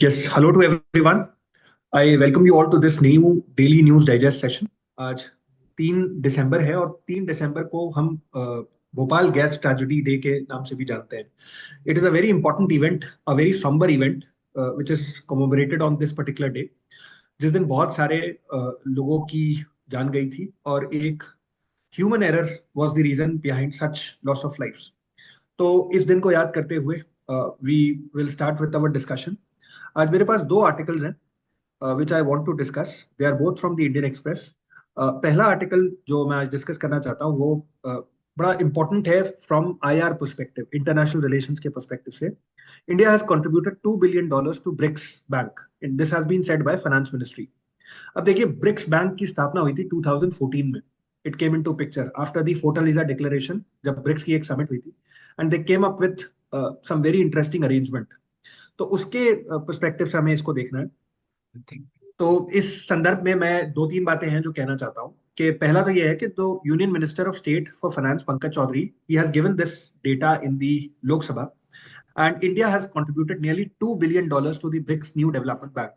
Yes, hello to everyone. I welcome you all to this new daily news digest session. आज 3 दिसंबर है और 3 दिसंबर को हम भोपाल गैस ट्रेजेडी डे के नाम से भी जानते हैं. It is a very important event, a very somber event which is commemorated on this particular day, जिस दिन बहुत सारे लोगों की जान गई थी और एक human error was the reason behind such loss of lifes. तो इस दिन को याद करते हुए we will start with our discussion. आज मेरे पास दो आर्टिकल्स हैं which I want to discuss. They are both from the Indian Express. पहला आर्टिकल जो मैं आज डिस्कस करना चाहता हूँ वो बड़ा इंपॉर्टेंट है from IR perspective, international relations के पर्सपेक्टिव से. India has contributed $2 billion to BRICS bank. This has been said by finance ministry. अब देखिए, ब्रिक्स बैंक की स्थापना हुई थी 2014 में. It came into picture after the Fortaleza declaration, जब ब्रिक्स की एक समिट हुई थी, and they came up with some very interesting arrangement. तो उसके पर्सपेक्टिव से हमें इसको देखना है. तो इस संदर्भ में मैं दो तीन बातें हैं जो कहना चाहता हूं. कि पहला तो यह है कि दो union minister of state for finance Pankaj Chaudhary, he has given this data in the Lok Sabha, and India has contributed nearly $2 billion to the BRICS New Development Bank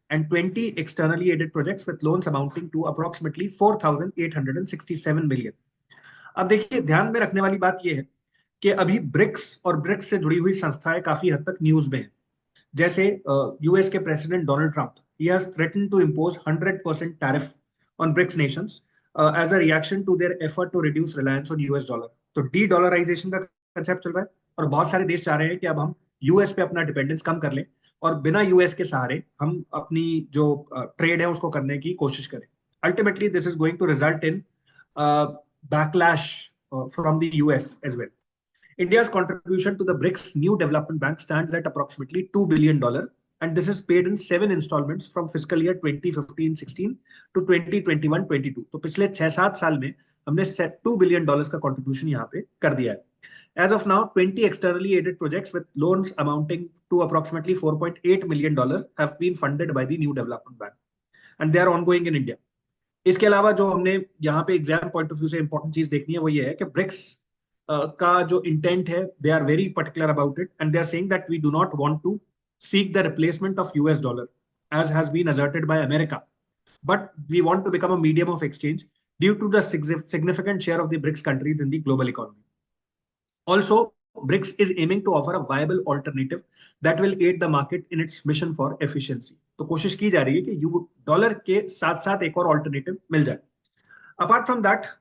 and 20 externally aided projects with loans amounting to approximately 4,867 million. अब देखिए, ध्यान में रखने वाली बात यह है कि अभी ब्रिक्स और ब्रिक्स से जुड़ी हुई संस्थाएं काफी हद तक न्यूज में हैं. जैसे यूएस के president Donald Trump, he has threatened to impose 100% tariff on BRICS nations as a reaction to their effort to reduce reliance on US dollar. तो डी डॉलराइजेशन का कंसेप्ट चल रहा है और बहुत सारे देश चाह रहे हैं कि अब हम यूएस पे अपना डिपेंडेंस कम कर लें और बिना यूएस के सहारे हम अपनी जो ट्रेड है उसको करने की कोशिश करें. Ultimately this is going to result in backlash from the US as well. India's contribution to the BRICS New Development Bank stands at approximately $2 billion, and this is paid in 7 installments from fiscal year 2015-16 to 2021-22. तो पिछले 6-7 साल में हमने $2 billion का contribution यहाँ पे कर दिया है. As of now, 20 externally aided projects with loans amounting to approximately $4.8 million have been funded by the New Development Bank, and they are ongoing in India. इसके अलावा जो हमने यहाँ पे एग्जाम पॉइंट ऑफ व्यू से इंपॉर्टेंट चीज देखनी है वो ये है कि ब्रिक्स का जो इंटेंट है, they are very particular about it, and they are saying that we do not want to seek the replacement of US dollar as has been asserted by America, but we want to become a medium of exchange due to the significant share of the BRICS countries in the global economy. Also, BRICS is aiming to offer a viable alternative that will aid the market in its mission for efficiency. तो कोशिश की जा रही है कि you dollar के साथ साथ एक और ऑल्टरनेटिव मिल जाए. अपार्ट फ्रॉम दैट,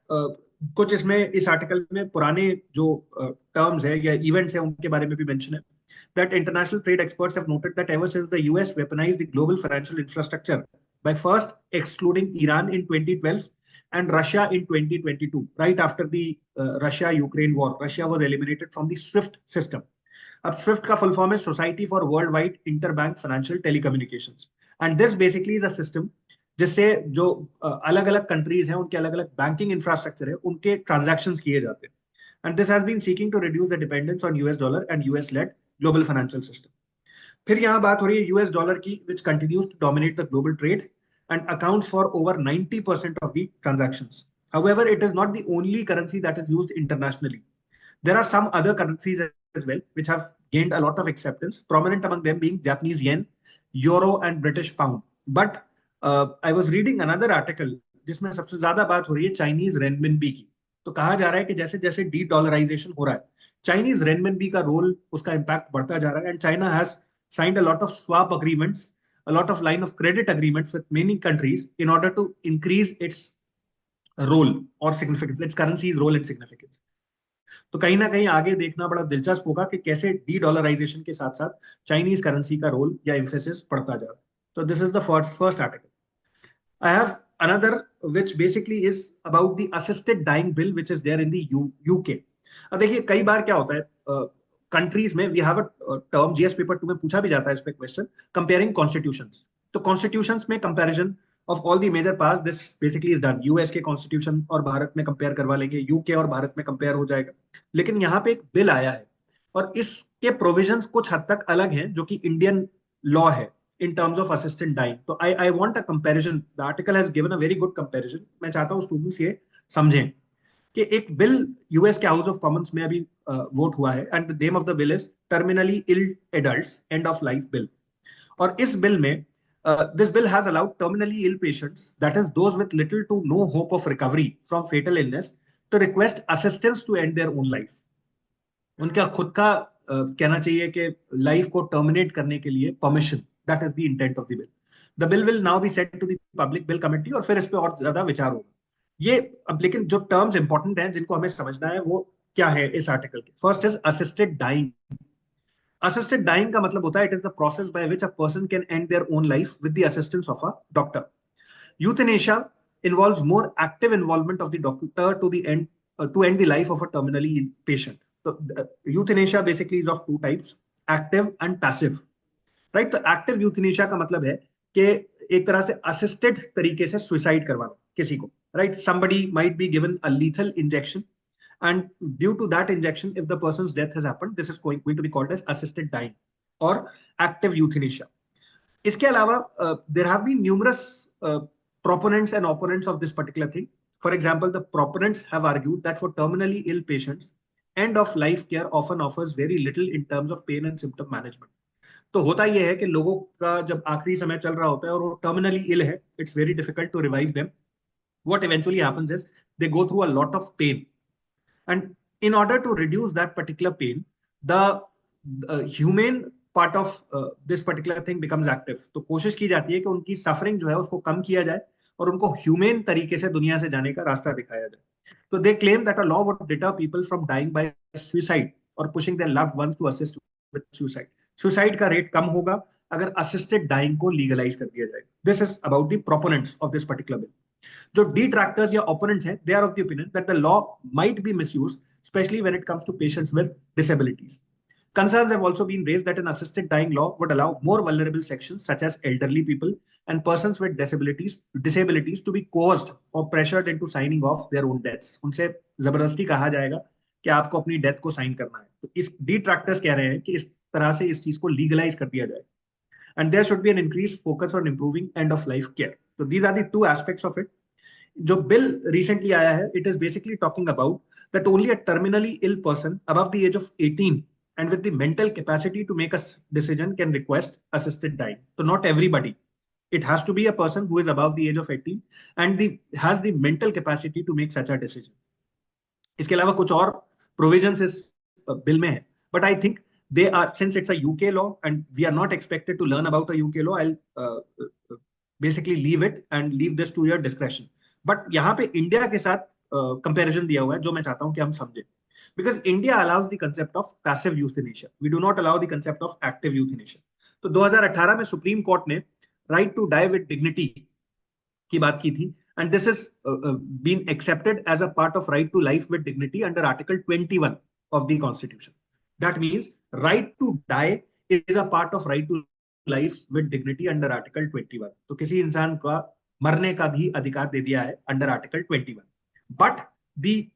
कुछ इसमें इस आर्टिकल में पुराने जो टर्म्स है या इवेंट्स है उनके बारे में भी मेंशन है. That international trade experts have noted that ever since the US weaponized the global financial infrastructure by first excluding Iran in 2012 and Russia in 2022, right after the Russia-Ukraine war, Russia was eliminated from the SWIFT system. अब SWIFT का full form है Society for Worldwide Interbank Financial Telecommunications, and this basically is a system जिससे जो अलग अलग countries हैं उनके अलग अलग बैंकिंग इंफ्रास्ट्रक्चर है उनके ट्रांजैक्शंस किए जाते हैं. And this has been seeking to reduce the dependence on US dollar and US led global financial system. फिर यहाँ बात हो रही है यूएस डॉलर की, which continues to dominate the global trade and accounts for over 90% of the transactions. However, it is not the only currency that is used internationally. There are some other currencies as well which have gained a lot of acceptance, prominent among them being Japanese yen, euro and British pound. But I was reading another article जिसमें सबसे ज्यादा बात हो रही है Chinese renminbi की. तो कहा जा रहा है कि जैसे जैसे डी डॉलराइजेशन हो रहा है, चाइनीज रेनमिनबी का रोल, उसका इम्पैक्ट बढ़ता जा रहा है. And China has signed a lot of swap agreements, a lot of line of credit agreements with many countries in order to increase its role or significance, its currency's role and significance. तो कहीं ना कहीं आगे देखना बड़ा दिलचस्प होगा कि कैसे डी डॉलराइजेशन के साथ साथ चाइनीज करेंसी का रोल या एम्फेसिस बढ़ता जा रहा है. तो this is the first article. I have another which basically is about the assisted dying bill which is there in the UK. अब देखिए, कई बार क्या होता है कंट्रीज में, we have a term, GS paper 2 में पूछा भी जाता है इस पे क्वेश्चन, कंपेयरिंग कॉन्स्टिट्यूशंस. तो कॉन्स्टिट्यूशंस में comparison of all the major parts, this basically is done. US के कॉन्स्टिट्यूशन और भारत में कंपेयर करवा लेंगे, यूके और भारत में कंपेयर हो जाएगा. लेकिन यहाँ पे एक बिल आया है और इसके प्रोविजंस कुछ हद तक अलग हैं जो कि इंडियन लॉ है in terms of assisted dying. So I want a comparison. The article has given a very good comparison. मैं चाहता हूँ स्टूडेंट्स ये समझें कि एक बिल यूएस के हाउस ऑफ कॉमन्स में अभी वोट हुआ है, and the name of the bill is terminally ill adults end of life bill. और इस बिल में this bill has allowed terminally ill patients, that is those with little to no hope of recovery from fatal illness, to request assistance to end their own life. उनका खुद का कहना चाहिए कि life को टर्मिनेट करने के लिए permission, that is the intent of the bill. The bill will now be sent to the public bill committee और फिर इस पे और ज्यादा विचार होगा. ये अब लेकिन जो टर्म्स इंपॉर्टेंट हैं जिनको हमें समझना है वो क्या है इस आर्टिकल के. First is assisted dying. Assisted dying का मतलब होता है it is the process by which a person can end their own life with the assistance of a doctor. Euthanasia involves more active involvement of the doctor to end the life of a terminally ill patient. So euthanasia basically is of two types, active and passive. Right? तो active euthanasia का मतलब है कि एक तरह से assisted तरीके से suicide करवाना किसी को. Right? Somebody might be given a lethal injection, and due to that injection, if the person's death has happened, this is going to be called as assisted dying or active euthanasia. इसके अलावा there have been numerous proponents and opponents of this particular thing. For example, the proponents have argued that for terminally ill patients, end of life care often offers very little in terms of pain and symptom management. तो होता यह है कि लोगों का जब आखिरी समय चल रहा होता है और वो टर्मिनली इल है, it's very difficult to revive them. What eventually happens is they go through a lot of pain, and in order to reduce that particular pain, the humane part of this particular thing becomes active. तो कोशिश की जाती है कि उनकी suffering जो है उसको कम किया जाए और उनको ह्यूमेन तरीके से दुनिया से जाने का रास्ता दिखाया जाए. तो they claim that a law would deter people from dying by suicide और pushing their loved ones to assist with suicide. Suicide का रेट कम होगा अगर असिस्टेड डाइंग को लीगलाइज कर दिया जाए. This is about the proponents of this particular bill. जो डिट्रैक्टर्स या ओपोनेंट्स हैं, they are of the opinion that the law might be misused, especially when it comes to patients with disabilities. Concerns have also been raised that an assisted dying law would allow more vulnerable sections, such as elderly people and persons with disabilities to be coerced or pressured into signing off their own deaths. उनसे जबरदस्ती कहा जाएगा कि आपको अपनी death को sign करना है. तो इस डिट्रैक्टर्स कह रहे हैं कि इस तरह से इस चीज को लीगलाइज कर दिया जाए. And there should be an increased focus on improving end of life care. So these are the two aspects of it. जो बिल रिसेंटली आया है, it is basically talking about that only a terminally ill person above the age of 18 and with the mental capacity to make a decision can request assisted dying. So not everybody. It has to be a person who is above the age of 18 and has the mental capacity to make such a decision. इसके अलावा कुछ और provisions इस bill में है, but I think they are, since it's a UK law and we are not expected to learn about a UK law, I'll basically leave it and leave this to your discretion. But यहाँ पे India के साथ comparison दिया हुआ है जो मैं चाहता हूं कि हम समझें. Because India allows the concept of passive euthanasia. We do not allow the concept of active euthanasia. तो 2018 में सुप्रीम कोर्ट ने right to die with dignity की बात की थी, and this is been accepted as a part of right to life with dignity under Article 21 of the Constitution. That means right to die is a part of right to life with dignity under Article 21. तो किसी इंसान का मरने का भी अधिकार दे दिया है under Article 21. But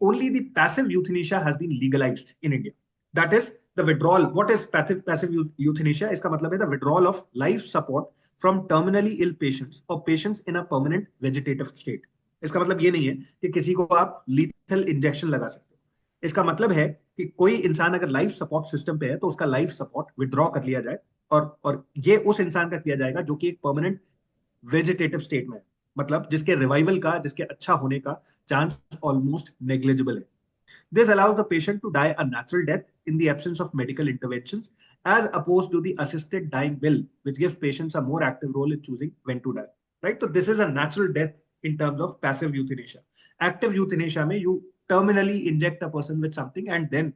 only the passive euthanasia has been legalized in India. That is the withdrawal. What is passive euthanasia? इसका मतलब है the withdrawal of life support from terminally ill patients or patients in a permanent vegetative state. इसका मतलब ये नहीं है कि किसी को आप lethal injection लगा सकते हो. इसका मतलब है कि कोई इंसान अगर लाइफ सपोर्ट सिस्टम पे है तो उसका लाइफ सपोर्ट विड्रॉ कर लिया जाए और ये उस इंसान का किया जाएगा जो कि एक परमानेंट वेजिटेटिव स्टेट में है, मतलब जिसके रिवाइवल का, जिसके अच्छा होने का चांस ऑलमोस्ट नेग्लिजिबल है. This allows the patient to die a natural death in the absence of medical interventions, as opposed to the assisted dying bill, which gives patients a more active role in choosing when to die. Right? So this is a natural death in terms of passive euthanasia. Active euthanasia में you terminally inject a person with something and then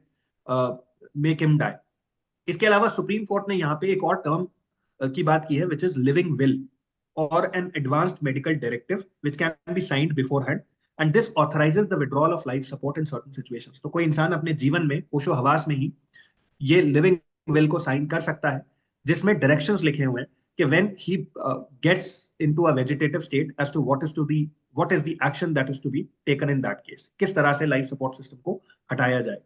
make him die. इसके अलावा supreme court ने यहाँ पे एक और term की बात की है, which is living will or an advanced medical directive which can be signed beforehand. And this authorizes the withdrawal of life support in certain situations. तो कोई इंसान अपने जीवन में होशो हवास में ही ये लिविंग विल को साइन कर सकता है जिसमें डायरेक्शंस लिखे हुए हैं कि when he gets into a vegetative state as to what is the action that is to be taken in that case. किस तरह से लाइफ सपोर्ट सिस्टम को हटाया जाए.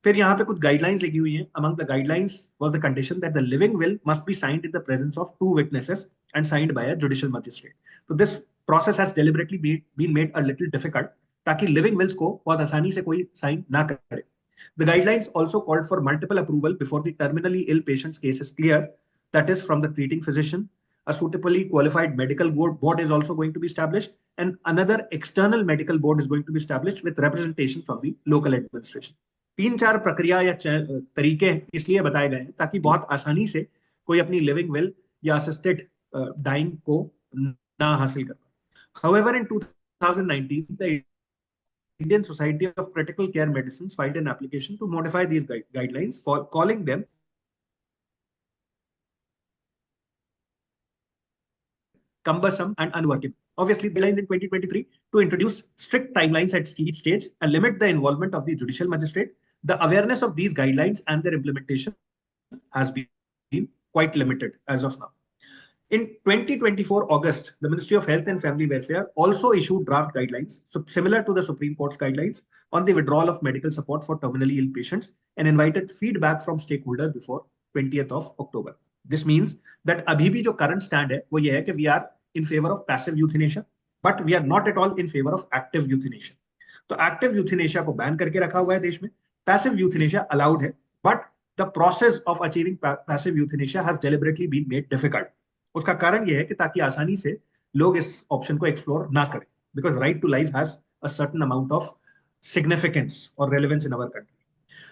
फिर यहाँ पे कुछ गाइडलाइंस लिखी हुई हैं. Among the guidelines was the condition that the living will must be signed in the presence of two witnesses and signed by a judicial magistrate. So this process has deliberately been made a little difficult ताकि living wills को बहुत आसानी से कोई sign ना करे. The guidelines also called for multiple approval before the terminally ill patient's case is clear that is from the treating physician. A suitably qualified medical board is also going to be established, and another external medical board is going to be established with representation from the local administration. तीन चार प्रक्रिया या तरीके इसलिए बताए गए हैं ताकि बहुत आसानी से कोई अपनी लिविंग विल या असिस्टेड डाइंग को ना हासिल कर पाए. However, in 2019, the Indian Society of Critical Care Medicines filed an application to modify these guidelines, for calling them cumbersome and unworkable. Obviously, the guidelines in 2023 to introduce strict timelines at each stage and limit the involvement of the judicial magistrate. The awareness of these guidelines and their implementation has been quite limited as of now. In 2024 August, the Ministry of Health and Family Welfare also issued draft guidelines, similar to the Supreme Court's guidelines, on the withdrawal of medical support for terminally ill patients and invited feedback from stakeholders before 20th of October. This means that abhi bhi jo current stand hai, wo ye hai ki we are in favor of passive euthanasia, but we are not at all in favor of active euthanasia. तो active euthanasia को ban करके रखा हुआ है देश में, passive euthanasia allowed है, but the process of achieving passive euthanasia has deliberately been made difficult. उसका कारण यह है कि ताकि आसानी से लोग इस ऑप्शन को एक्सप्लोर ना करें, because right to life has a certain amount of significance or relevance in our country.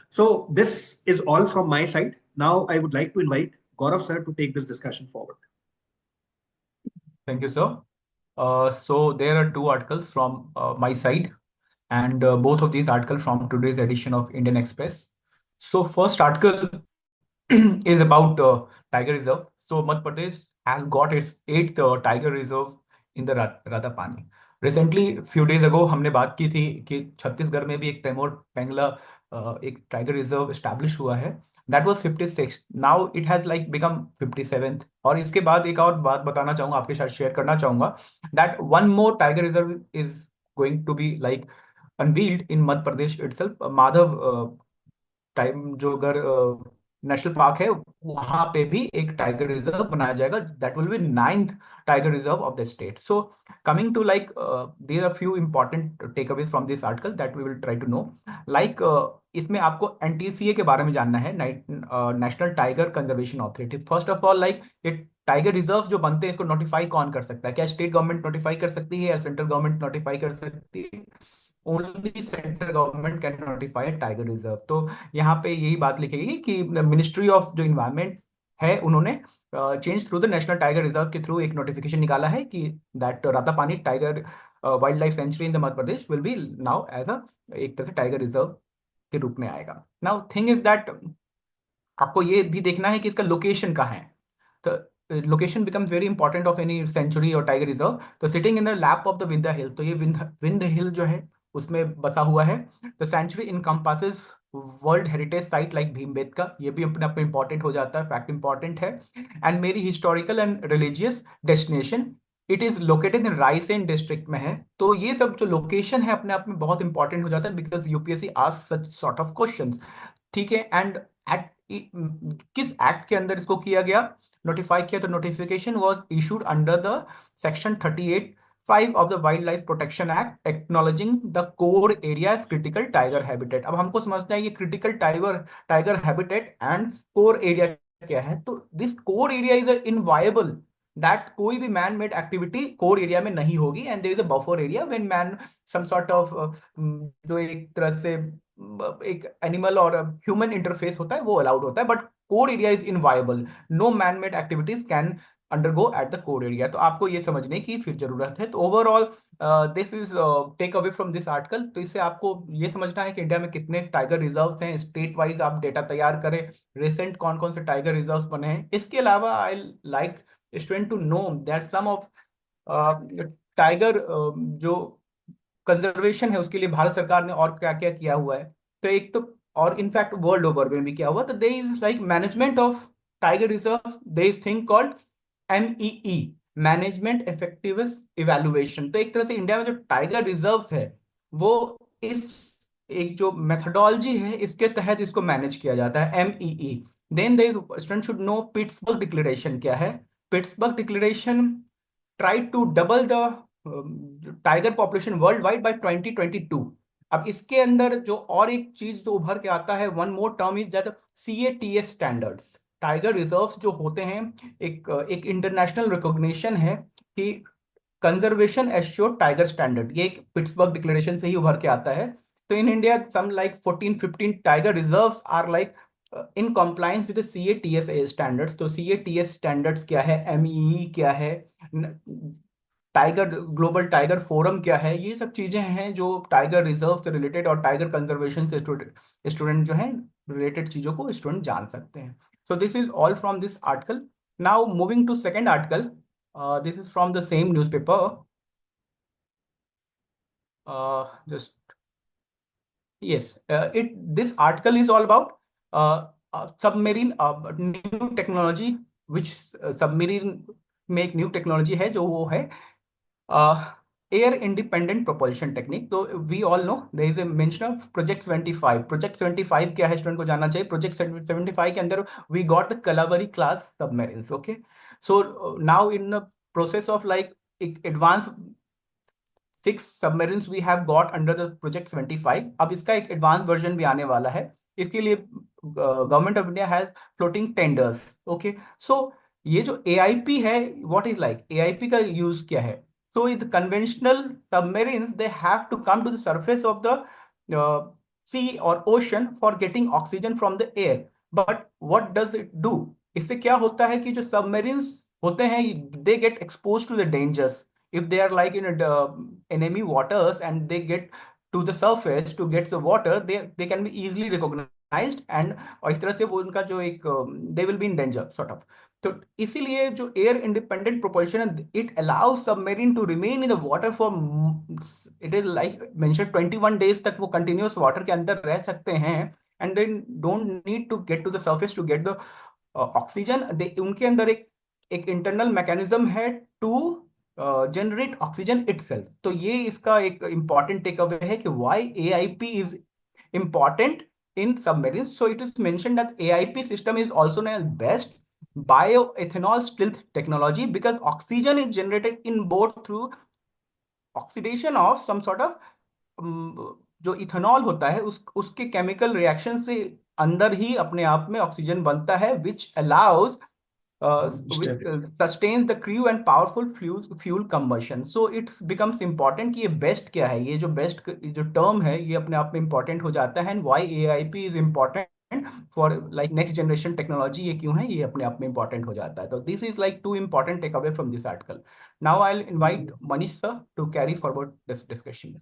So this is all from my side. Now I would like to invite Gaurav sir to take this discussion forward. Thank you, sir. So there are two articles from my side, and both of these articles from today's edition of Indian Express. So first article is about Tiger Reserve. So Madhya Pradesh has got its 8th Tiger Reserve in the Radhapani. Recently, few days ago, हमने बात की थी कि छत्तीसगढ़ में भी एक तैमूर पेंगला एक tiger reserve establish हुआ है. That was 56th. Now it has like become 57th. और इसके बाद एक और बात बताना चाहूंगा, आपके साथ शेयर करना चाहूंगा, that one more tiger reserve is going to be like unveiled in Madhya Pradesh itself. Madhav time जो अगर नेशनल पार्क है वहां पे भी एक टाइगर रिजर्व बनाया जाएगा. That will be 9th tiger reserve of the state. So coming to like there are few important takeaways from this article that we will try to know. Like इसमें आपको NTCA के बारे में जानना है, national tiger conservation authority. First of all, like एक tiger reserve जो बनते हैं इसको नोटिफाई कौन कर सकता है? क्या स्टेट गवर्नमेंट नोटिफाई कर सकती है या सेंट्रल गवर्नमेंट नोटिफाई कर सकती है? Only central government can notify tiger reserve. तो यहाँ पे यही बात लिखी गई कि मिनिस्ट्री ऑफ जो इन्वायरमेंट है उन्होंने change through the national tiger reserve के थ्रू एक नोटिफिकेशन निकाला है कि that Ratapani tiger wildlife sanctuary in the Madhya Pradesh will be now as a एक तरह से टाइगर रिजर्व के रूप में आएगा. नाउ थिंग इज दैट आपको ये भी देखना है कि इसका लोकेशन कहाँ है. तो location becomes very important of any sanctuary और टाइगर रिजर्व. तो sitting in the lap of the Vindhya hill, तो ये विंध्य हिल जो है उसमें बसा हुआ है. The sanctuary encompasses world heritage site like Bhimbetka, ये भी अपने आप में इंपॉर्टेंट हो जाता है, फैक्ट इंपॉर्टेंट है. एंड मेरी historical and religious destination, it is located in Raisen district में है. तो ये सब जो लोकेशन है अपने आप में बहुत इंपॉर्टेंट हो जाता है, because UPSC ask such sort of questions. ठीक है. एंड एट किस एक्ट के अंदर इसको किया गया, नोटिफाई किया? तो notification was issued under the section 38(5) of the wild life protection act, acknowledging the core area as critical tiger habitat. अब हमको समझना है ये critical tiger habitat and core area क्या है. तो this core area is inviolable, that कोई भी man made activity core area में नहीं होगी. And there is a buffer area when man some sort of जो एक तरह से एक एनिमल और ह्यूमन इंटरफेस होता है वो अलाउड होता है, but core area is inviolable. No man made activities can undergo at the core area. तो आपको ये समझने की फिर जरूरत है. तो overall this is take away from this article. तो इससे आपको ये समझना है कि इंडिया में कितने टाइगर रिजर्व हैं, स्टेट वाइज आप डेटा तैयार करें, रिसेंट कौन कौन से टाइगर रिजर्व बने हैं. इसके अलावा I like student to know that some of tiger जो कंजर्वेशन है उसके लिए भारत सरकार ने और क्या क्या किया हुआ है. तो एक तो, और इनफैक्ट वर्ल्ड ओवर में भी क्या हुआ, तो there is like management of tiger reserve, there is thing called MEE, management effectiveness evaluation. तो एक तरह से इंडिया में जो टाइगर रिजर्व्स है वो इस एक जो मेथोडोलॉजी है इसके तहत इसको मैनेज किया जाता है, MEE. Then they student should know Pittsburgh declaration क्या है. Pittsburgh declaration try to double the tiger population worldwide by 2022. अब इसके अंदर जो और एक चीज जो उभर के आता है, one more term is that CATS standards, tiger reserves जो होते हैं, एक एक इंटरनेशनल रिकॉग्निशन है कि कंजर्वेशन एश्योर्ड टाइगर स्टैंडर्ड, ये एक पिट्सबर्ग डिक्लेरेशन से ही उभर के आता है। तो in India some like 14-15 tiger reserves are like in compliance with C A T S standards. तो C A T S standards क्या है, एम क्या है, टाइगर ग्लोबल टाइगर फोरम क्या है, ये सब चीजें हैं जो टाइगर रिजर्व से रिलेटेड और टाइगर कंजर्वेशन से स्टूडेंट जो है रिलेटेड चीजों को स्टूडेंट जान सकते हैं। So this is all from this article. Now moving to second article, this is from the same newspaper. Just yes, it this article is all about submarine new technology, which submarine make new technology है, जो वो है air independent propulsion technique. तो we all know there is a mention of project 75। Project 75 क्या है, student को जानना चाहिए। प्रोजेक्ट 75 के अंदर we got the Kalvari class submarines. Okay, so now in the process of like advance 6 submarines we have got under the project 75। अब इसका एक एडवांस वर्जन भी आने वाला है। इसके लिए government of India has floating tenders. Okay, so ये जो एआईपी है, व्हाट इज लाइक एआईपी का यूज क्या है। So in conventional submarines they have to come to the surface of the sea और ocean for getting oxygen from the air. But what does it do, इससे क्या होता है कि जो सबमरीन्स होते हैं they get expose to the dangers if they are like in enemy waters and they get to the surface to get the water, they can be easily recognized and और इस तरह से वो उनका जो एक they will be in danger sort of। तो इसीलिए जो एयर इंडिपेंडेंट प्रोपल्शन है, it allows submarine to remain in the water for, it is like mention 21 days तक वो कंटिन्यूअस वाटर के अंदर रह सकते हैं and then don't need to get to the surface to get the oxygen. उनके अंदर एक एक इंटरनल मैकेनिज्म है टू जनरेट ऑक्सीजन इटसेल्फ। तो ये इसका एक इंपॉर्टेंट टेक अवे है कि why AIP is important in submarine. So it is mention that AIP system is also known as best bioethanol stealth technology because oxygen is generated in both through oxidation of some sort of जो ethanol होता है उसके chemical reaction से अंदर ही अपने आप में oxygen बनता है which allows which sustains the crew and powerful fuel combustion. So it becomes important कि ये बेस्ट क्या है, ये जो बेस्ट जो टर्म है ये अपने आप में इंपॉर्टेंट हो जाता है। And why AIP is important for like next generation technology, ये क्यों है, ये अपने आप में इंपॉर्टेंट हो जाता है। तो this is like two important take away from this article. Now I will invite Manish sir to carry forward this discussion.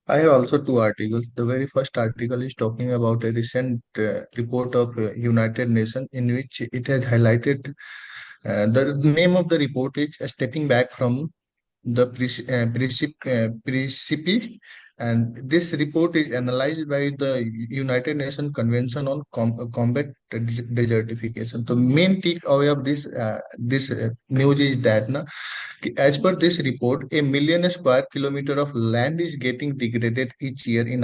I have also two articles. The very first article is talking about a recent report of United Nations in which it has highlighted the name of the report is Stepping Back from the Precipice, and this report is analyzed by the United Nations Convention on Combat Desertification. The main takeaway of this news is that as per this report, a million square kilometer of land is getting degraded each year in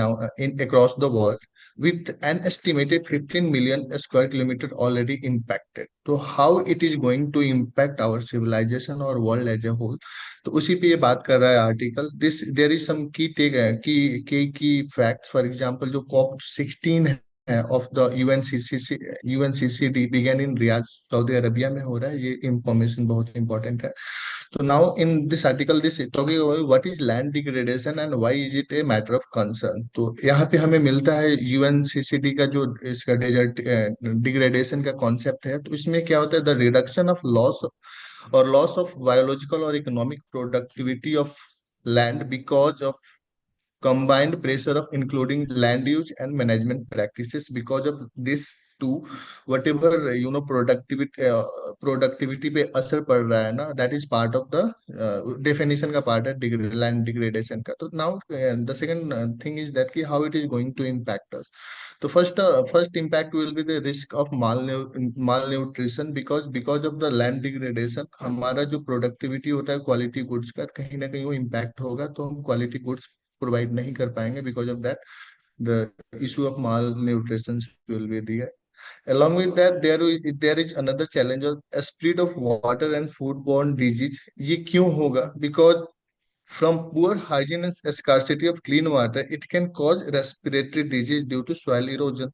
across the world, with an estimated 15 million square kilometer already impacted. So how it is going to impact our civilization or world as a whole? तो उसी पे ये बात कर रहा है article. This there is some key facts. For example जो COP 16 है of the UNCCD began in Riyadh Saudi Arabia में हो रहा है। ये इंफॉर्मेशन बहुत इंपॉर्टेंट है। तो now in this article this talking about what is land degradation and why is it a matter of concern. तो यहाँ पे हमें मिलता है यूएनसीसीडी का जो इसका डेजर्ट डिग्रेडेशन का कॉन्सेप्ट है। तो इसमें क्या होता है, the reduction of loss of biological or economic productivity of land because of combined pressure of including land use and management practices. Because of this too, whatever productivity पे असर पड़ रहा है ना, that is part of the definition का part है land degradation का। तो now the second thing is that कि how it is going to impact us. तो first impact will be the risk of malnutrition because of the land degradation. हमारा जो productivity होता है quality goods का, कहीं ना कहीं वो इम्पैक्ट होगा। तो हम क्वालिटी गुड्स प्रोवाइड नहीं कर पाएंगे। Because of that the issue of malnutrition will be there. Along with that, there is another challenge of a spread of water and foodborne disease. ये क्यों होगा? Because from poor hygiene and scarcity of clean water, it can cause respiratory disease due to soil erosion.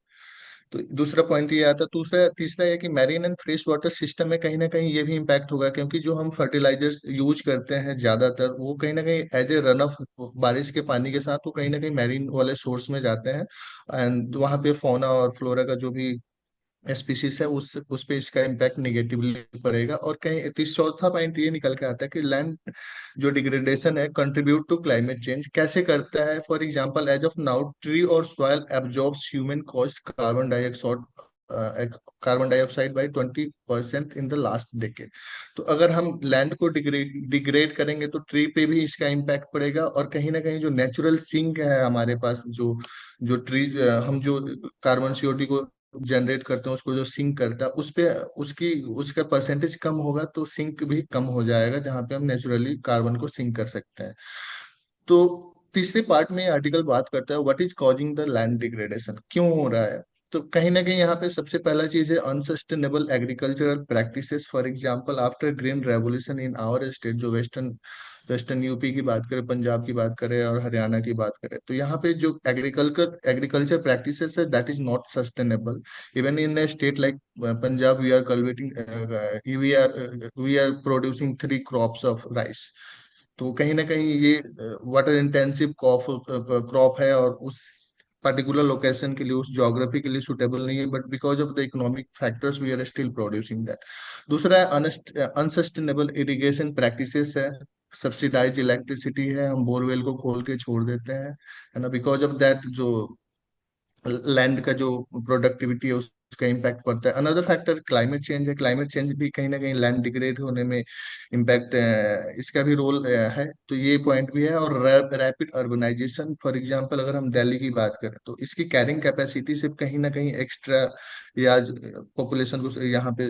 तो दूसरा point ये आता है। दूसरा तीसरा है कि marine and fresh water system में कहीं ना कहीं ये भी इम्पैक्ट होगा, क्योंकि जो हम फर्टिलाइजर्स यूज करते हैं ज्यादातर वो कहीं ना कहीं एज ए रन ऑफ बारिश के पानी के साथ वो कहीं ना कहीं मैरीन वाले सोर्स में जाते हैं, एंड वहाँ पे फौना और फ्लोरा का जो भी स्पीशीज है उस पे इसका इम्पैक्ट निगेटिवली पड़ेगा। और कहीं चौथा पॉइंट ये निकल के आता है कि लैंड जो डिग्रेडेशन है कंट्रीब्यूट टू क्लाइमेट चेंज कैसे करता है। For example as of now tree और soil absorbs human caused carbon dioxide by 20% in the last decade. तो अगर हम लैंड को डिग्रेड करेंगे तो ट्री पे भी इसका इम्पैक्ट पड़ेगा, और कहीं ना कहीं जो नेचुरल सिंक है हमारे पास, जो जो ट्री हम जो कार्बन CO2 को जनरेट करते हैं उसको जो सिंक करता है उस पे उसकी उसका परसेंटेज कम होगा, तो सिंक भी कम हो जाएगा जहाँ पे हम नेचुरली कार्बन को सिंक कर सकते हैं। तो तीसरे पार्ट में आर्टिकल बात करता है what is causing the land degradation, क्यों हो रहा है। तो कहीं ना कहीं यहाँ पे सबसे पहला चीज है unsustainable agricultural practices. For example after green revolution in our state, जो वेस्टर्न वेस्टर्न यूपी की बात करें, पंजाब की बात करें और हरियाणा की बात करें, तो यहाँ पे जो एग्रीकल्चर प्रैक्टिसेस है that is not sustainable. Even in a state like Punjab, we are cultivating, we are producing 3 crops of rice। तो कहीं ना कहीं ये वाटर इंटेंसिव क्रॉप है, और उस पर्टिकुलर लोकेशन के लिए, उस ज्योग्राफी के लिए सुटेबल नहीं है, but because of the economic factors we are still producing that. दूसरा है अनसस्टेनेबल इरिगेशन प्रैक्टिसेस है। सब्सिडाइज इलेक्ट्रिसिटी है, हम बोरवेल को खोल के छोड़ देते हैं, है ना। बिकॉज ऑफ दैट जो लैंड का जो प्रोडक्टिविटी है उसका इम्पैक्ट पड़ता है। अनदर फैक्टर क्लाइमेट चेंज है। क्लाइमेट चेंज भी कहीं ना कहीं लैंड डिग्रेड होने में इम्पैक्ट, इसका भी रोल है, तो ये पॉइंट भी है। और रैपिड अर्बनाइजेशन, फॉर एग्जांपल अगर हम दिल्ली की बात करें तो इसकी कैरिंग कैपेसिटी से कहीं ना कहीं एक्स्ट्रा या पॉपुलेशन को यहाँ पे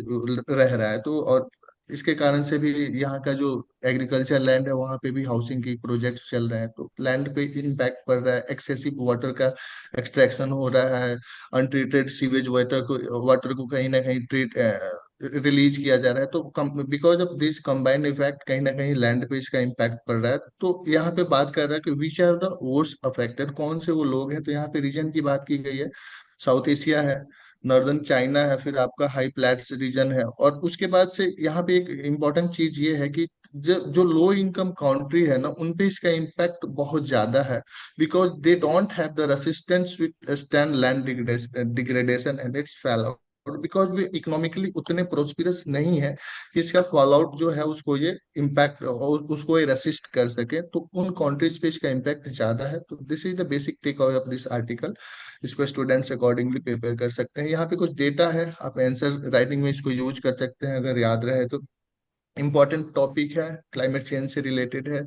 रह रहा है, तो और इसके कारण से भी यहाँ का जो एग्रीकल्चर लैंड है वहाँ पे भी हाउसिंग की प्रोजेक्ट्स चल रहे हैं, तो लैंड पे इम्पैक्ट पड़ रहा है। एक्सेसिव वाटर का एक्सट्रैक्शन हो रहा है, अनट्रीटेड सीवेज वाटर को कहीं ना कहीं ट्रीट रिलीज किया जा रहा है। तो because of this combined effect कहीं ना कहीं लैंड पे इसका इम्पैक्ट पड़ रहा है। तो यहाँ पे बात कर रहा है कि which are the worst affected, कौन से वो लोग हैं। तो यहाँ पे रीजन की बात की गई है, साउथ एशिया है, नॉर्दर्न चाइना है, फिर आपका हाई प्लेट्स रीजन है। और उसके बाद से यहाँ पे एक इम्पॉर्टेंट चीज ये है कि जो लो इनकम कंट्री है ना उन पे इसका इम्पैक्ट बहुत ज्यादा है, because they don't have the resistance with stand land degradation and it's फैल आउट, बिकॉज वे इकोनॉमिकली उतने प्रोस्पिरस नहीं है कि इसका फॉल आउट जो है उसको ये इम्पैक्ट और उसको ये रेसिस्ट कर सके। तो उन कंट्रीज पे इसका इम्पैक्ट ज्यादा है। तो this is the basic take away of this article. इसको स्टूडेंट्स अकॉर्डिंगली प्रिपेयर कर सकते हैं। यहाँ पे कुछ डेटा है, आप आंसर राइटिंग में इसको यूज कर सकते हैं अगर याद रहे तो। इम्पोर्टेंट टॉपिक है, क्लाइमेट चेंज से रिलेटेड है,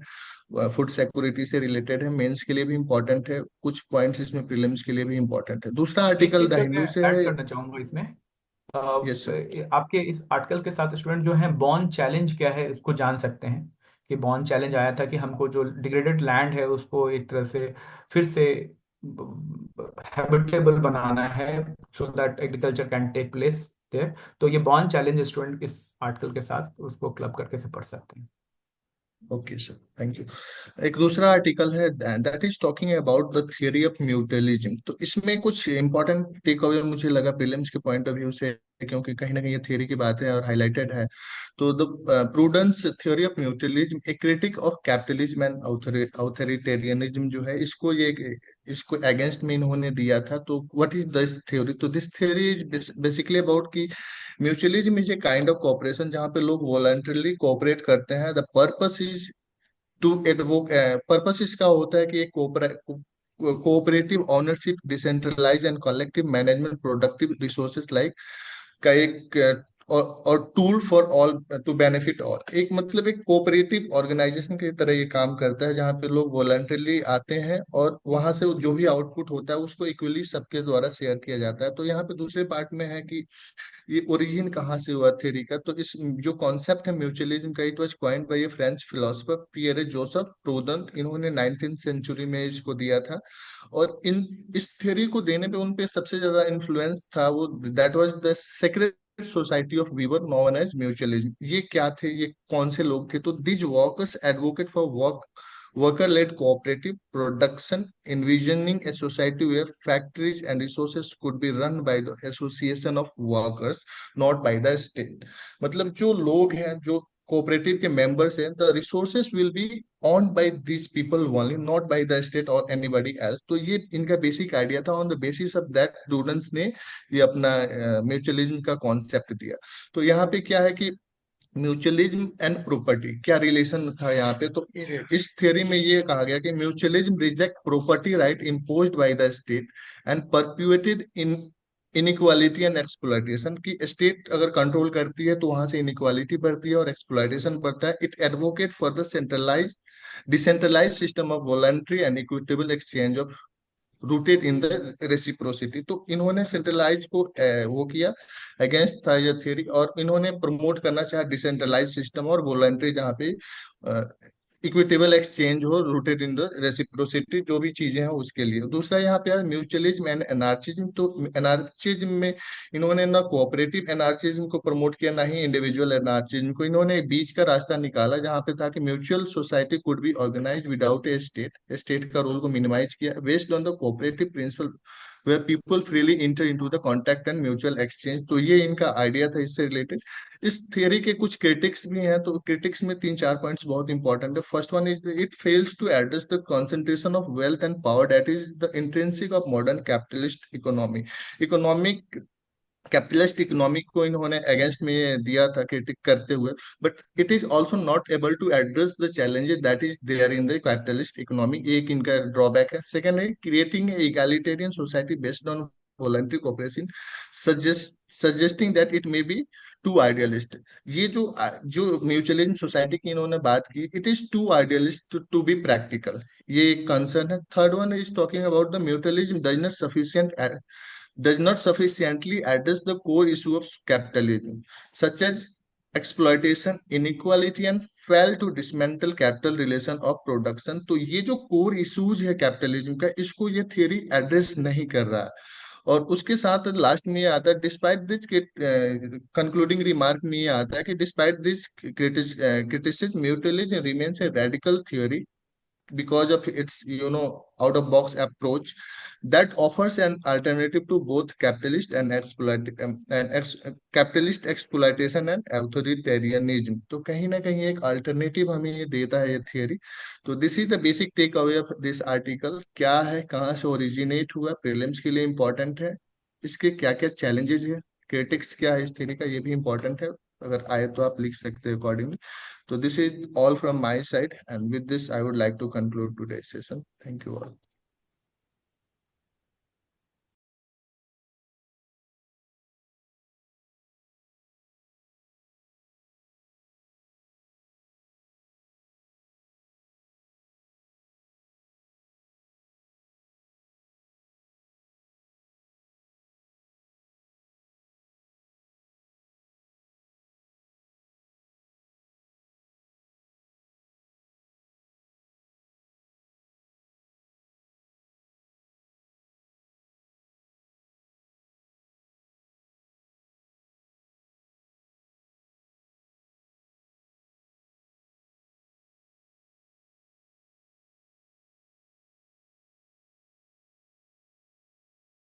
फूड सिक्योरिटी से रिलेटेड है, मेंस के लिए भी इम्पोर्टेंट है, कुछ पॉइंट्स इसमें प्रीलिम्स के लिए भी इम्पोर्टेंट है। दूसरा एक आर्टिकल चीज द से मैं हिंदू से ऐड है। करना चाहूंगा इसमें। Yes sir. आपके इस आर्टिकल के साथ स्टूडेंट जो हैं बॉर्न चैलेंज क्या है इसको जान सकते हैं। कि बॉर्न चैलेंज आया था कि हमको जो डिग्रेडेड लैंड है उसको एक तरह से फिर से हैबिटेबल बनाना है, so that agriculture can take place there. तो ये बॉर्न चैलेंज स्टूडेंट इस आर्टिकल के साथ उसको क्लब करके से पढ़ सकते हैं। Okay sir, thank you. एक दूसरा आर्टिकल है that is talking about the theory of mutualism. तो इसमें कुछ इंपॉर्टेंट टेक अवे मुझे लगा प्रीलिम्स के पॉइंट ऑफ व्यू से, क्योंकि कहीं ना कहीं ये थियरी की बातें हैं और हाईलाइटेड है। तो the Proudhon's theory of mutualism a critique of capitalism and authoritarianism जो है, इसको अगेंस्ट में इन्होंने दिया था। तो व्हाट इज दिस थ्योरी। तो this theory is basically about कि mutualism is a kind of cooperation जहाँ पे लोग वॉलंटरली कोऑपरेट करते हैं। The purpose is to advocate purpose इसका होता है कि एक cooperative ownership, decentralize and collective management productive resources like का एक और tool for all to benefit all. एक मतलब एक कोऑपरेटिव ऑर्गेनाइजेशन की तरह ये काम करता है जहाँ पे लोग वॉलंटरली आते हैं और वहां से जो भी आउटपुट होता है उसको इक्वली सबके द्वारा शेयर किया जाता है। तो यहाँ पे दूसरे पार्ट में है कि ये ओरिजिन कहाँ से हुआ थ्योरी का। तो इस जो कॉन्सेप्ट है म्यूचुअलिज्म का, it was coined by a French philosopher Pierre Joseph Proudhon. इन्होंने 19th सेंचुरी में इसको दिया था। और इन इस थ्योरी को देने पे उन पे सबसे ज्यादा इन्फ्लुएंस था वो, that was the secret society of weaver known as mutualism. ये क्या थे, ये कौन से लोग थे। तो these workers advocate for work worker-led cooperative production, envisioning a society where factories and resources could be run by the association of workers, not by the state. मतलब जो लोग हैं, जो कोऑपरेटिव के मेंबर्स हैं, the resources will be owned by these people only, not by the state or anybody else. तो ये इनका बेसिक आइडिया था. On the basis of that students ने ये अपना म्यूचुअलिज्म का कॉन्सेप्ट दिया. तो यहाँ पे क्या है कि म्यूचुअलिज्म एंड प्रॉपर्टी क्या रिलेशन था यहाँ पे. तो इस थ्योरी में ये कहा गया कि mutualism reject property right imposed by the state and perpetuated in inequality and exploitation. की स्टेट अगर कंट्रोल करती है तो वहां से इनइक्वालिटी बढ़ती है और एक्सप्लॉयटेशन बढ़ता है. It advocate for the centralize decentralize system of voluntary and equitable exchange of rooted in the reciprocity. तो इन्होंने सेंट्रलाइज को वो किया, अगेंस्ट था ये थ्योरी, और इन्होंने प्रमोट करना चाहा डिसेंट्रलाइज सिस्टम और वॉलंटरी, जहाँ पे इक्विटेबल एक्सचेंज हो, रूटेड इन द रेसिप्रोसिटी, जो भी चीजें हैं उसके लिए. दूसरा यहाँ पे है म्यूचुअलिज्म एंड एनार्चिज्म. तो एनार्चिज्म में इन्होंने ना कोऑपरेटिव एनार्चिज्म को प्रमोट किया, ना ही इंडिविजुअल एनार्चिज्म को. इन्होंने बीच का रास्ता निकाला जहाँ पे था कि mutual society could be organize without a state. State का रोल को मिनिमाइज किया based on the cooperative principle where people freely enter into the contact and mutual exchange. तो ये इनका आइडिया था इससे रिलेटेड. इस थियरी के कुछ क्रिटिक्स भी हैं, तो क्रिटिक्स में 3-4 पॉइंट्स बहुत इंपॉर्टेंट है. First one is it fails to address the concentration of wealth and power that is the intrinsic of modern capitalist economy. Economic capitalist economic को इन्होंने अगेंस्ट में दिया था क्रिटिक करते हुए, but it is also not able to address the challenges that is there in the capitalist economy. एक इनका drawback है. सेकंड है creating egalitarian society based on voluntary cooperation, suggesting that it may be too idealist. ये जो mutualism society की इन्होंने बात की, it is too idealist to be practical. ये एक कंसर्न है. Third one is talking about the mutualism does not sufficiently address the core issue of capitalism, such as exploitation, inequality, and fail to dismantle capital relation of production. तो ये जो core issues है capitalism का, इसको ये theory address नहीं कर रहा है. और उसके साथ लास्ट में ये आता है, डिस्पाइट दिस कंक्लूडिंग रिमार्क में ये आता है कि despite this criticism mutualism remains a radical theory because of its out of box approach that offers an alternative to both capitalist and capitalist exploitation and authoritarianism. तो कहीं ना कहीं एक अल्टरनेटिव हमें ये देता है ये थियरी. तो this is the basic take away of this article. क्या है, कहाँ से ओरिजिनेट हुआ, प्रीलिम्स के लिए इंपॉर्टेंट है, इसके क्या क्या चैलेंजेस है, क्रिटिक्स क्या है इस थियरी का, ये भी इंपॉर्टेंट है. अगर आए तो आप लिख सकते हैं accordingly. So this is all from my side, and with this I would like to conclude today's session. Thank you all.